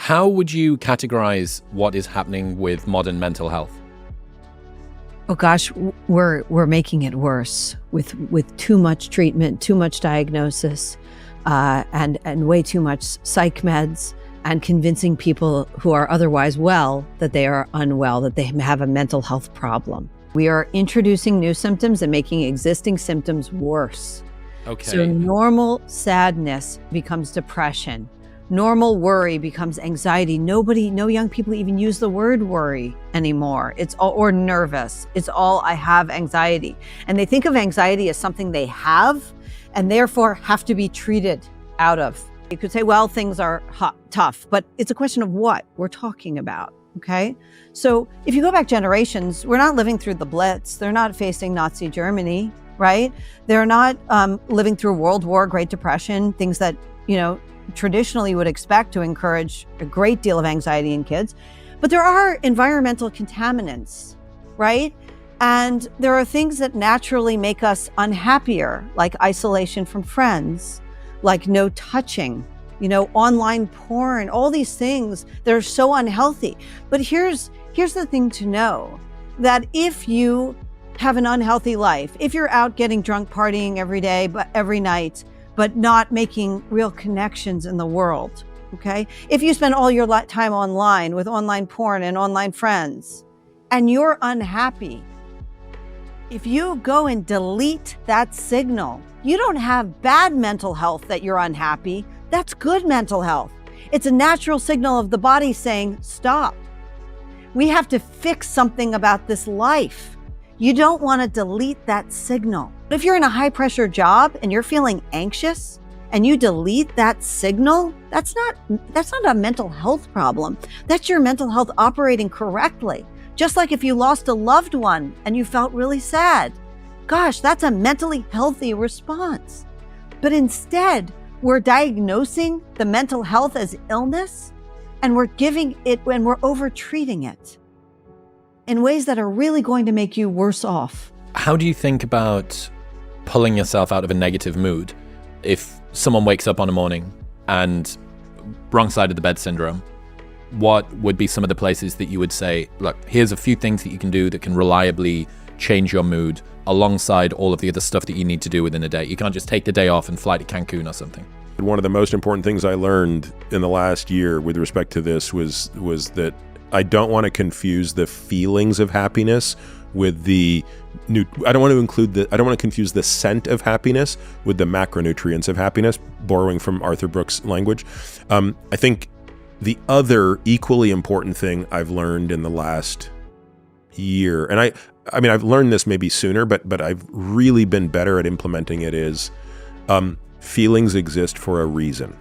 How would you categorize what is happening with modern mental health? Oh gosh, we're making it worse with too much treatment, too much diagnosis, and way too much psych meds, and convincing people who are otherwise well that they are unwell, that they have a mental health problem. We are introducing new symptoms and making existing symptoms worse. Okay. So normal sadness becomes depression. Normal worry becomes anxiety. No young people even use the word worry anymore. It's all, or nervous. It's all, I have anxiety. And they think of anxiety as something they have and therefore have to be treated out of. You could say, well, things are tough, but it's a question of what we're talking about, okay? So if you go back generations, we're not living through the Blitz. They're not facing Nazi Germany, right? They're not living through World War, Great Depression, things that, traditionally would expect to encourage a great deal of anxiety in kids. But there are environmental contaminants, right? And there are things that naturally make us unhappier, like isolation from friends, like no touching, online porn, all these things that are so unhealthy. But here's the thing to know, that if you have an unhealthy life, if you're out getting drunk, partying every day, but every night, but not making real connections in the world, okay? If you spend all your time online with online porn and online friends, and you're unhappy, if you go and delete that signal, you don't have bad mental health that you're unhappy. That's good mental health. It's a natural signal of the body saying, stop. We have to fix something about this life. You don't want to delete that signal. But if you're in a high pressure job and you're feeling anxious and you delete that signal, that's not a mental health problem. That's your mental health operating correctly. Just like if you lost a loved one and you felt really sad. Gosh, that's a mentally healthy response. But instead, we're diagnosing the mental health as illness, and we're giving it, and we're over-treating it in ways that are really going to make you worse off. How do you think about pulling yourself out of a negative mood? If someone wakes up on a morning and wrong side of the bed syndrome, what would be some of the places that you would say, look, here's a few things that you can do that can reliably change your mood alongside all of the other stuff that you need to do within a day? You can't just take the day off and fly to Cancun or something. One of the most important things I learned in the last year with respect to this was that I don't want to confuse the feelings of happiness with the I don't want to confuse the scent of happiness with the macronutrients of happiness, borrowing from Arthur Brooks' language. I think the other equally important thing I've learned in the last year, and I mean I've learned this maybe sooner, but I've really been better at implementing it, is feelings exist for a reason.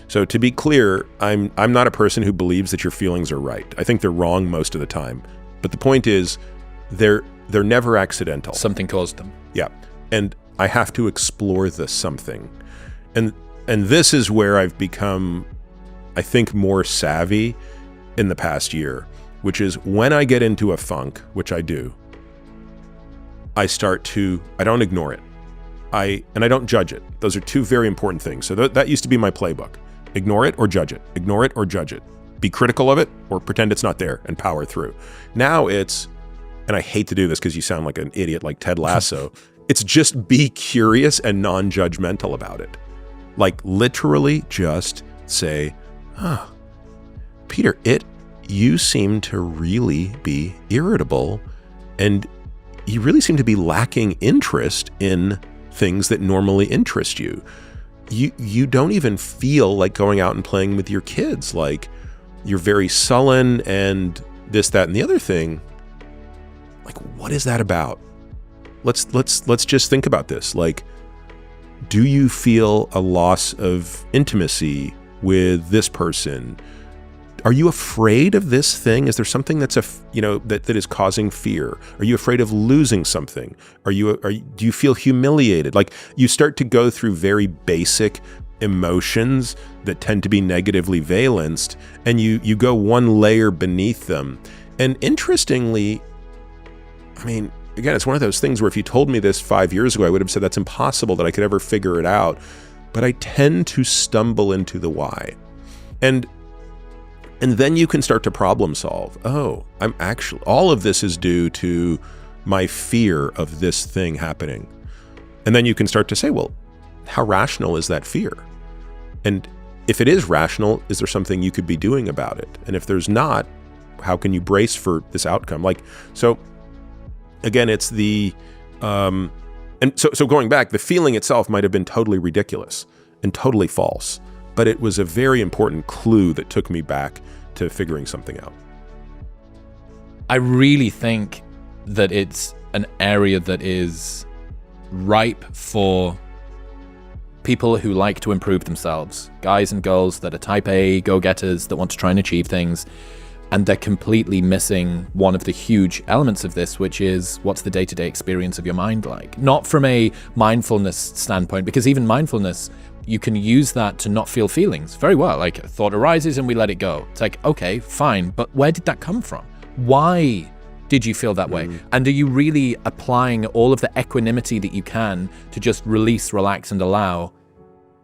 So to be clear, I'm not a person who believes that your feelings are right. I think they're wrong most of the time. But the point is, they're never accidental. Something caused them. Yeah. And I have to explore the something. And this is where I've become, I think, more savvy in the past year, which is when I get into a funk, which I do, I don't ignore it. I don't judge it. Those are two very important things. So that used to be my playbook. Ignore it or judge it. Ignore it or judge it. Be critical of it or pretend it's not there and power through. Now it's, and I hate to do this because you sound like an idiot like Ted Lasso, it's just be curious and non-judgmental about it. Like literally just say, Peter, you seem to really be irritable and you really seem to be lacking interest in things that normally interest you. You don't even feel like going out and playing with your kids. Like you're very sullen and this, that, and the other thing. Like, what is that about? Let's just think about this. Like, do you feel a loss of intimacy with this person? Are you afraid of this thing? Is there something that's that is causing fear? Are you afraid of losing something? Do you feel humiliated? Like you start to go through very basic emotions that tend to be negatively valenced, and you go one layer beneath them. And interestingly, I mean, again, it's one of those things where if you told me this 5 years ago, I would have said that's impossible that I could ever figure it out. But I tend to stumble into the why. And And then you can start to problem solve. Oh, all of this is due to my fear of this thing happening. And then you can start to say, well, how rational is that fear? And if it is rational, is there something you could be doing about it? And if there's not, how can you brace for this outcome? So again, it's so going back, the feeling itself might have been totally ridiculous and totally false, but it was a very important clue that took me back to figuring something out. I really think that it's an area that is ripe for people who like to improve themselves, guys and girls that are type A go-getters that want to try and achieve things, and they're completely missing one of the huge elements of this, which is what's the day-to-day experience of your mind like? Not from a mindfulness standpoint, because even mindfulness, you can use that to not feel feelings very well. Like a thought arises and we let it go. It's like, okay, fine, but where did that come from? Why did you feel that way? And are you really applying all of the equanimity that you can to just release, relax, and allow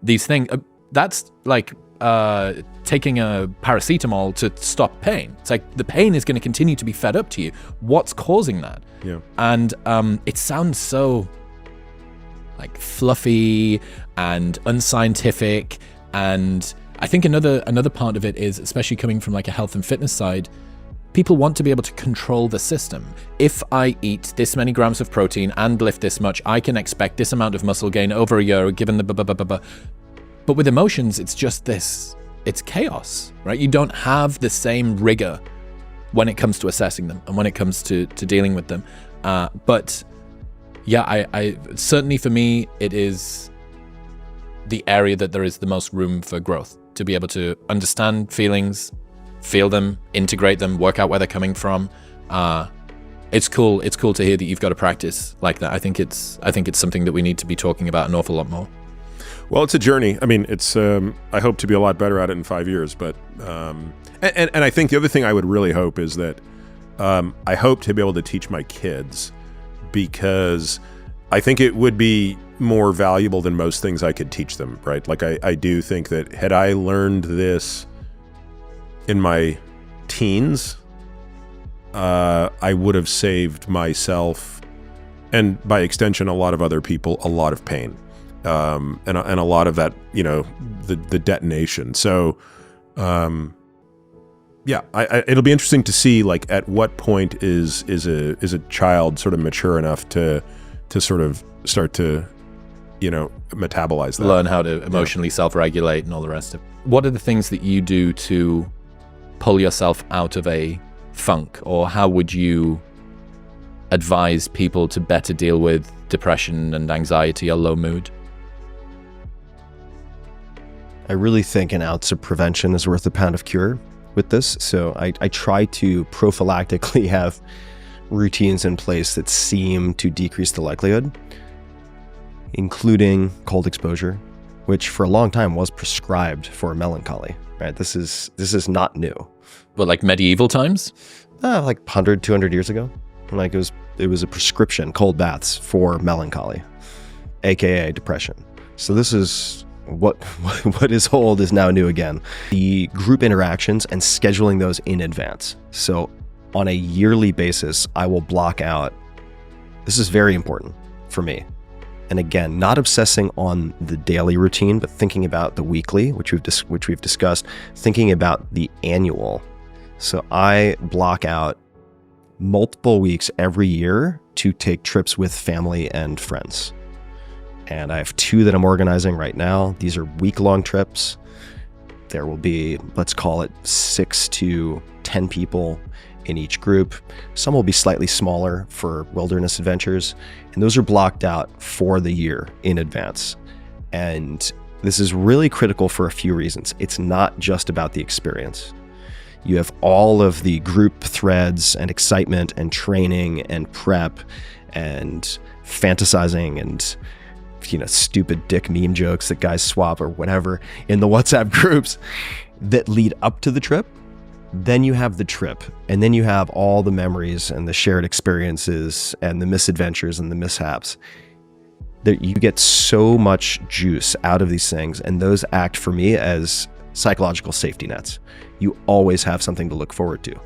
these things? That's like taking a paracetamol to stop pain. It's like the pain is going to continue to be fed up to you. What's causing that? Yeah. And it sounds so like fluffy and unscientific. And I think another part of it is, especially coming from like a health and fitness side, people want to be able to control the system. If I eat this many grams of protein and lift this much, I can expect this amount of muscle gain over a year, given the But with emotions, it's just this, it's chaos, right? You don't have the same rigor when it comes to assessing them and when it comes to dealing with them. But yeah, I certainly for me, it is the area that there is the most room for growth, to be able to understand feelings, feel them, integrate them, work out where they're coming from. It's cool to hear that you've got a practice like that. I think it's something that we need to be talking about an awful lot more. Well, it's a journey. I mean, it's I hope to be a lot better at it in 5 years, but and I think the other thing I would really hope is that I hope to be able to teach my kids, because I think it would be more valuable than most things I could teach them, right? Like I do think that had I learned this in my teens, I would have saved myself, and by extension, a lot of other people, a lot of pain, and a lot of that, the detonation. So, yeah, it'll be interesting to see, like, at what point is a child sort of mature enough to sort of start to, metabolize that, learn how to emotionally self-regulate and all the rest of it. What are the things that you do to pull yourself out of a funk, or how would you advise people to better deal with depression and anxiety or low mood? I really think an ounce of prevention is worth a pound of cure with this. So I try to prophylactically have routines in place that seem to decrease the likelihood, including cold exposure, which for a long time was prescribed for melancholy. Right, this is not new. But like medieval times? Like 100, 200 years ago. Like it was a prescription, cold baths for melancholy, aka depression. So this is what is old is now new again. The group interactions and scheduling those in advance. So on a yearly basis, I will block out. This is very important for me. And again, not obsessing on the daily routine, but thinking about the weekly, which we've discussed, thinking about the annual. So I block out multiple weeks every year to take trips with family and friends. And I have 2 that I'm organizing right now. These are week-long trips. There will be, let's call it 6 to 10 people in each group. Some will be slightly smaller for wilderness adventures, and those are blocked out for the year in advance. And this is really critical for a few reasons. It's not just about the experience. You have all of the group threads and excitement and training and prep and fantasizing and stupid dick meme jokes that guys swap or whatever in the WhatsApp groups that lead up to the trip. Then you have the trip, and then you have all the memories and the shared experiences and the misadventures and the mishaps. That you get so much juice out of these things, and those act for me as psychological safety nets. You always have something to look forward to.